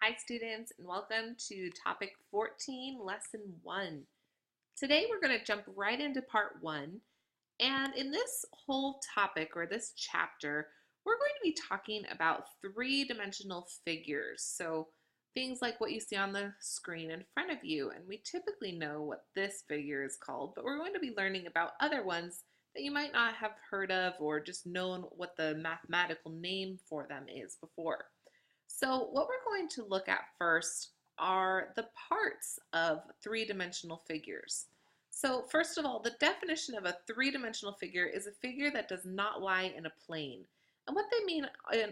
Hi students, and welcome to topic 14, lesson 1. Today we're going to jump right into part 1, and in this whole topic or this chapter, we're going to be talking about three-dimensional figures. So things like what you see on the screen in front of you, and we typically know what this figure is called, but we're going to be learning about other ones that you might not have heard of or just known what the mathematical name for them is before. So what we're going to look at first are the parts of three-dimensional figures. So first of all, the definition of a three-dimensional figure is a figure that does not lie in a plane. And what they mean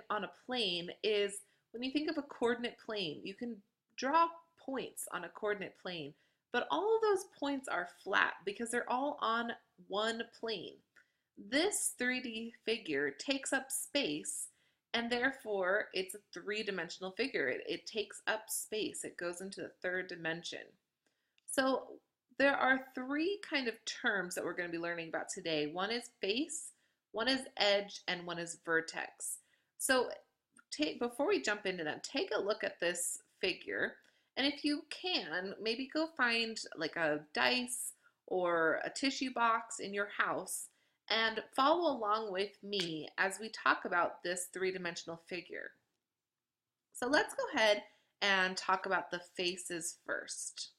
on a plane is when you think of a coordinate plane, you can draw points on a coordinate plane, but all of those points are flat because they're all on one plane. This 3D figure takes up space, and therefore it's a three-dimensional figure. It takes up space. It goes into the third dimension. So there are three kind of terms that we're going to be learning about today. One is face, one is edge, and one is vertex. So before we jump into them, take a look at this figure. And if you can, maybe go find like a dice or a tissue box in your house and follow along with me as we talk about this three-dimensional figure. So let's go ahead and talk about the faces first.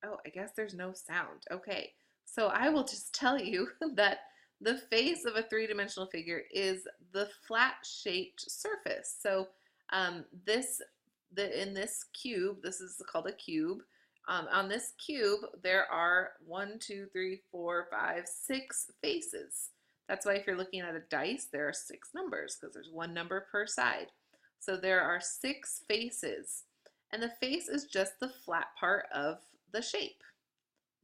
Oh, I guess there's no sound. Okay, so I will just tell you that the face of a three-dimensional figure is the flat-shaped surface. So in this cube, this is called a cube. On this cube, there are 1, 2, 3, 4, 5, 6 faces. That's why if you're looking at a dice, there are 6 numbers because there's one number per side. So there are 6 faces, and the face is just the flat part of the shape.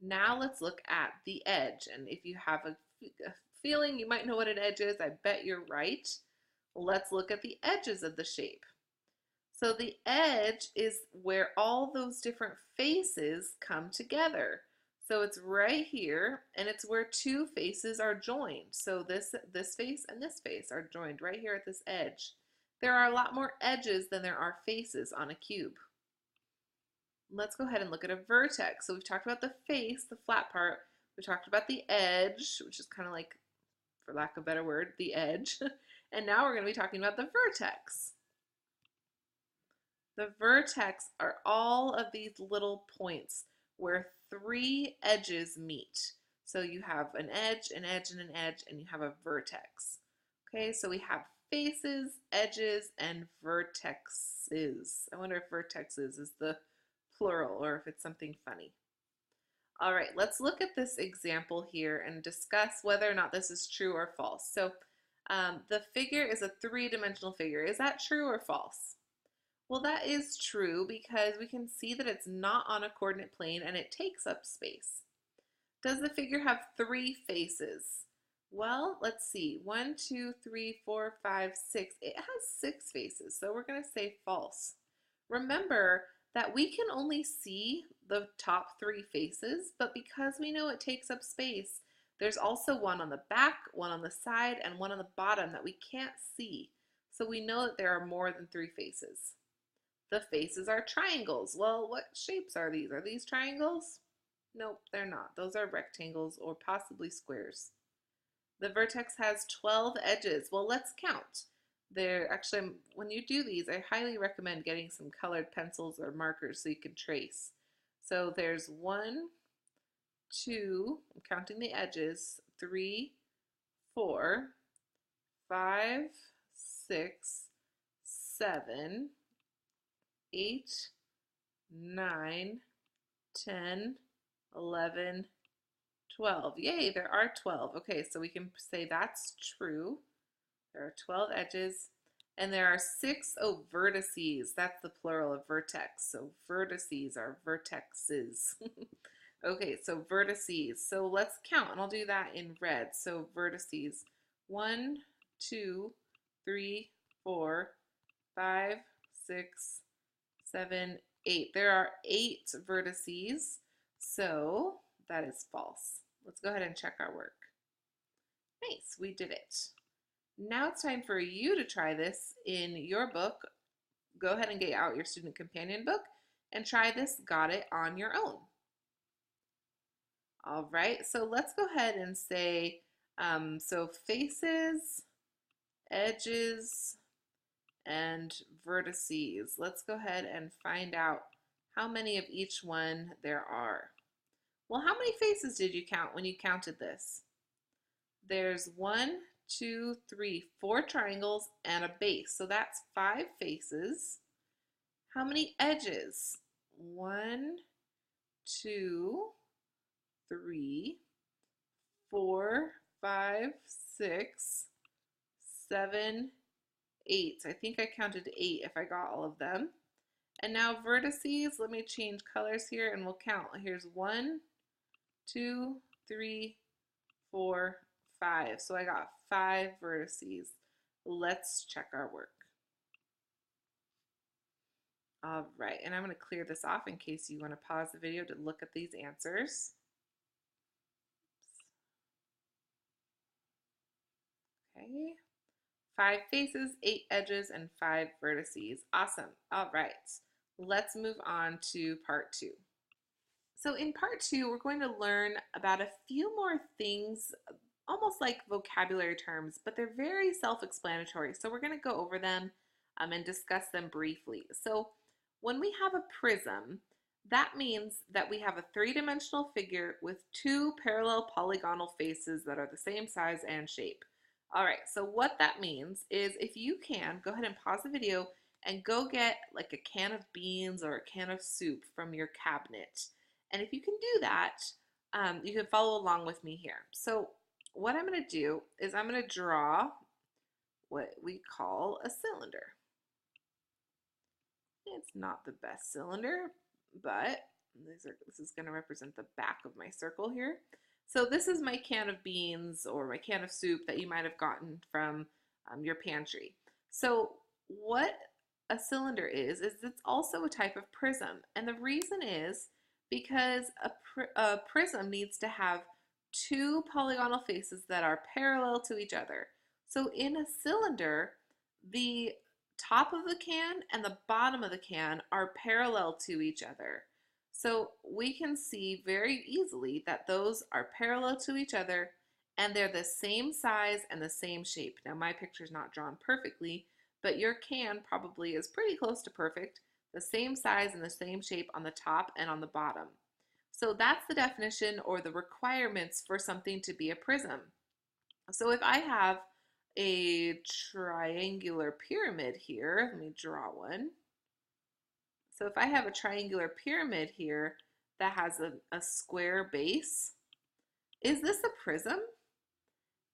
Now let's look at the edge, and if you have a feeling you might know what an edge is, I bet you're right. Let's look at the edges of the shape. So the edge is where all those different faces come together. So it's right here, and it's where two faces are joined. So this face and this face are joined right here at this edge. There are a lot more edges than there are faces on a cube. Let's go ahead and look at a vertex. So we've talked about the face, the flat part. We talked about the edge, which is kind of like, for lack of a better word, the edge. And now we're going to be talking about the vertex. The vertex are all of these little points where three edges meet. So you have an edge, an edge, and an edge, and you have a vertex. Okay, so we have faces, edges, and vertexes. I wonder if vertexes is the plural or if it's something funny. All right, let's look at this example here and discuss whether or not this is true or false. So the figure is a three-dimensional figure. Is that true or false? Well, that is true because we can see that it's not on a coordinate plane and it takes up space. Does the figure have 3 faces? Well, let's see. 1, 2, 3, 4, 5, 6. It has 6 faces, so we're going to say false. Remember that we can only see the top 3 faces, but because we know it takes up space, there's also one on the back, one on the side, and one on the bottom that we can't see. So we know that there are more than 3 faces. The faces are triangles. Well, what shapes are these? Are these triangles? Nope, they're not. Those are rectangles or possibly squares. The vertex has 12 edges. Well, let's count. Actually, when you do these, I highly recommend getting some colored pencils or markers so you can trace. So there's 1, 2, I'm counting the edges, 3, 4, 5, 6, 7, 8, 9, 10, 11, 12. Yay, there are 12. Okay, so we can say that's true. There are 12 edges, and there are 6 vertices. That's the plural of vertex. So vertices are vertexes. Okay, so vertices. So let's count, and I'll do that in red. So vertices. 1, 2, 3, 4, 5, 6, 7, 8. There are 8 vertices. So that is false. Let's go ahead and check our work. Nice, we did it. Now it's time for you to try this in your book. Go ahead and get out your student companion book and try this Got It on your own. All right, so let's go ahead and say, so faces, edges, and vertices. Let's go ahead and find out how many of each one there are. Well, how many faces did you count when you counted this? There's 1, 2, 3, 4 triangles and a base. So that's 5 faces. How many edges? 1, 2, 3, 4, 5, 6, 7, 8. I think I counted 8 if I got all of them. And now vertices, let me change colors here and we'll count. Here's 1, 2, 3, 4, 5. So I got 5 vertices. Let's check our work. All right, and I'm going to clear this off in case you want to pause the video to look at these answers. Okay, 5 faces, 8 edges, and 5 vertices. Awesome. All right, let's move on to part 2. So in part 2, we're going to learn about a few more things, almost like vocabulary terms, but they're very self-explanatory. So we're going to go over them and discuss them briefly. So when we have a prism, that means that we have a 3-dimensional figure with 2 parallel polygonal faces that are the same size and shape. All right, so what that means is if you can, go ahead and pause the video and go get like a can of beans or a can of soup from your cabinet. And if you can do that, you can follow along with me here. So what I'm going to do is I'm going to draw what we call a cylinder. It's not the best cylinder, but this is going to represent the back of my circle here. So this is my can of beans or my can of soup that you might have gotten from your pantry. So what a cylinder is it's also a type of prism. And the reason is because a prism needs to have 2 polygonal faces that are parallel to each other. So in a cylinder, the top of the can and the bottom of the can are parallel to each other. So we can see very easily that those are parallel to each other and they're the same size and the same shape. Now my picture is not drawn perfectly, but your can probably is pretty close to perfect, the same size and the same shape on the top and on the bottom. So that's the definition or the requirements for something to be a prism. So if I have a triangular pyramid here, let me draw one. So if I have a triangular pyramid here that has a square base, is this a prism?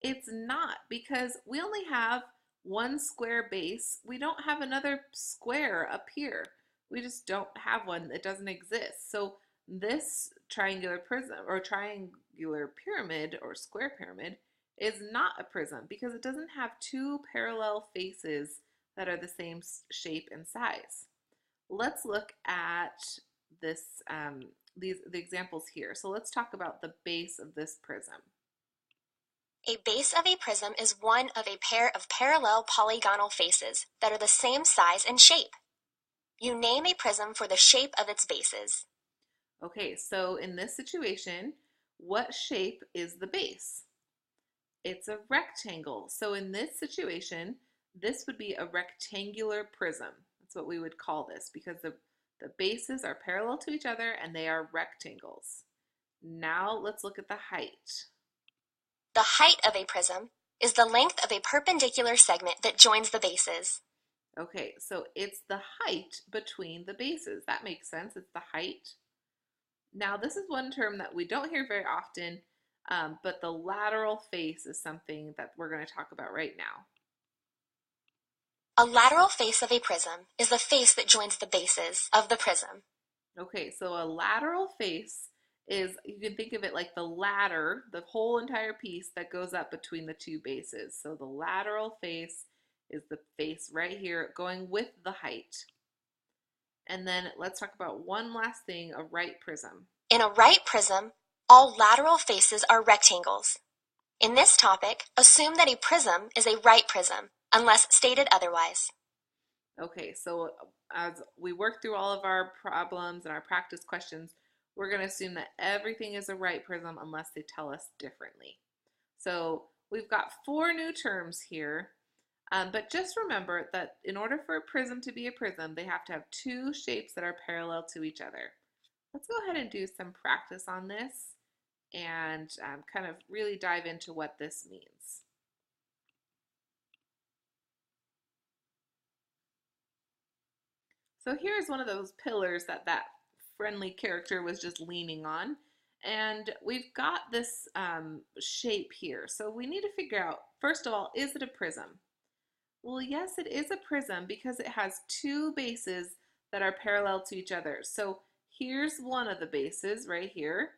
It's not, because we only have one square base. We don't have another square up here. We just don't have one. It doesn't exist. So this triangular prism or triangular pyramid or square pyramid is not a prism because it doesn't have 2 parallel faces that are the same shape and size. Let's look at this, the examples here. So let's talk about the base of this prism. A base of a prism is one of a pair of parallel polygonal faces that are the same size and shape. You name a prism for the shape of its bases. Okay, so in this situation, what shape is the base? It's a rectangle. So in this situation, this would be a rectangular prism. That's what we would call this because the bases are parallel to each other and they are rectangles. Now let's look at the height. The height of a prism is the length of a perpendicular segment that joins the bases. Okay, so it's the height between the bases. That makes sense. It's the height. Now this is one term that we don't hear very often, but the lateral face is something that we're going to talk about right now. A lateral face of a prism is the face that joins the bases of the prism. Okay, so a lateral face is, you can think of it like the ladder, the whole entire piece that goes up between the 2 bases. So the lateral face is the face right here going with the height. And then let's talk about one last thing, a right prism. In a right prism, All lateral faces are rectangles. In this topic, assume that a prism is a right prism, unless stated otherwise. Okay, so as we work through all of our problems and our practice questions, we're going to assume that everything is a right prism unless they tell us differently. So we've got 4 new terms here, but just remember that in order for a prism to be a prism, they have to have 2 shapes that are parallel to each other. Let's go ahead and do some practice on this and kind of really dive into what this means. So here's one of those pillars that friendly character was just leaning on. And we've got this shape here. So we need to figure out, first of all, is it a prism? Well, yes, it is a prism because it has 2 bases that are parallel to each other. So here's one of the bases right here,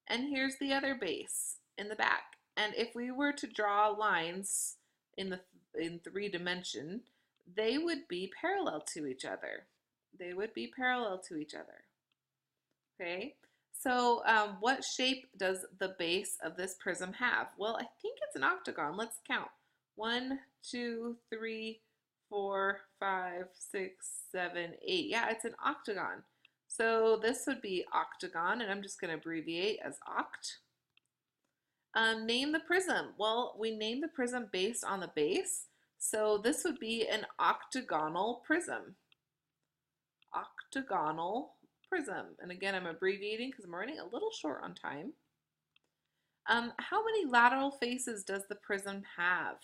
and here's the other base in the back. And if we were to draw lines in 3 dimension, they would be parallel to each other. They would be parallel to each other. Okay, so what shape does the base of this prism have? Well, I think it's an octagon. Let's count. 1, 2, 3, 4, 5, 6, 7, 8. Yeah, it's an octagon. So this would be octagon, and I'm just going to abbreviate as oct. Name the prism. Well, we name the prism based on the base. So this would be an octagonal prism. Octagonal prism. And again, I'm abbreviating because I'm running a little short on time. How many lateral faces does the prism have?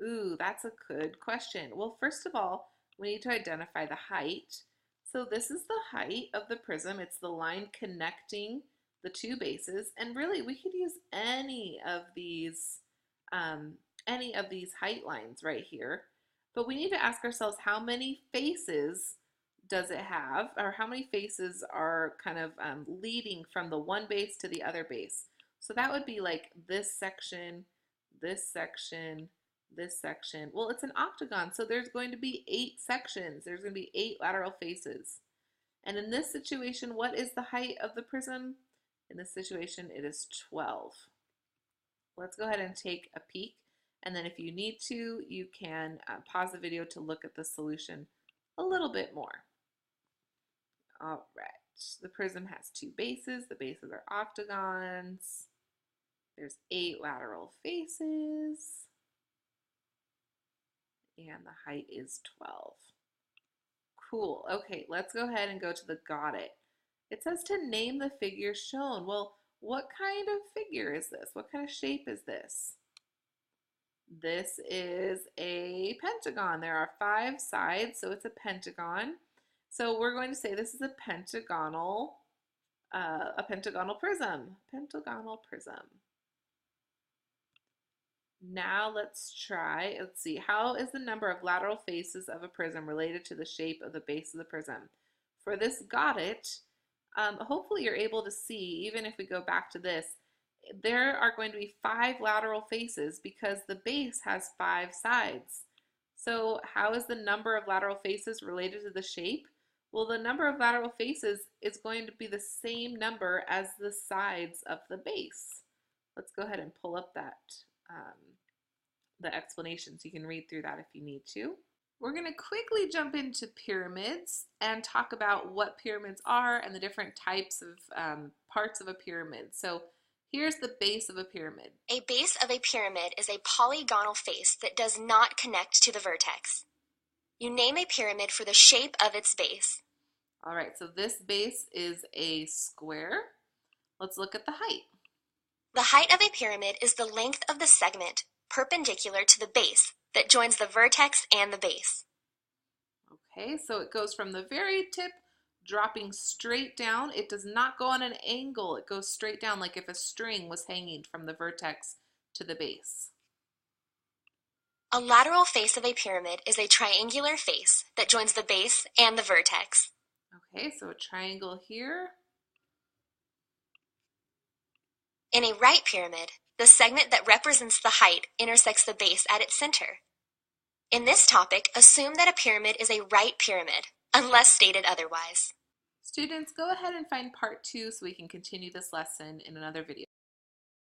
Ooh, that's a good question. Well, first of all, we need to identify the height. So this is the height of the prism. It's the line connecting the 2 bases. And really, we could use any of these height lines right here. But we need to ask ourselves, how many faces does it have, or how many faces are kind of leading from the one base to the other base? So that would be like this section, this section, this section. Well, it's an octagon, so there's going to be 8 sections. There's going to be 8 lateral faces. And in this situation, what is the height of the prism? In this situation, it is 12. Let's go ahead and take a peek. And then if you need to, you can pause the video to look at the solution a little bit more. All right, the prism has 2 bases. The bases are octagons. There's 8 lateral faces. And the height is 12. Cool. Okay, let's go ahead and go to the got it. It says to name the figure shown. Well, what kind of figure is this? What kind of shape is this? This is a pentagon. There are 5 sides, so it's a pentagon. So we're going to say this is a pentagonal prism. Pentagonal prism. Now let's see, how is the number of lateral faces of a prism related to the shape of the base of the prism? For this got it, hopefully you're able to see, even if we go back to this, there are going to be 5 lateral faces because the base has 5 sides. So how is the number of lateral faces related to the shape? Well, the number of lateral faces is going to be the same number as the sides of the base. Let's go ahead and pull up that the explanation so you can read through that if you need to. We're going to quickly jump into pyramids and talk about what pyramids are and the different types of parts of a pyramid. So here's the base of a pyramid. A base of a pyramid is a polygonal face that does not connect to the vertex. You name a pyramid for the shape of its base. All right, so this base is a square. Let's look at the height. The height of a pyramid is the length of the segment perpendicular to the base that joins the vertex and the base. Okay, so it goes from the very tip, dropping straight down. It does not go on an angle. It goes straight down like if a string was hanging from the vertex to the base. A lateral face of a pyramid is a triangular face that joins the base and the vertex. Okay, so a triangle here. In a right pyramid, the segment that represents the height intersects the base at its center. In this topic, assume that a pyramid is a right pyramid, unless stated otherwise. Students, go ahead and find part 2 so we can continue this lesson in another video.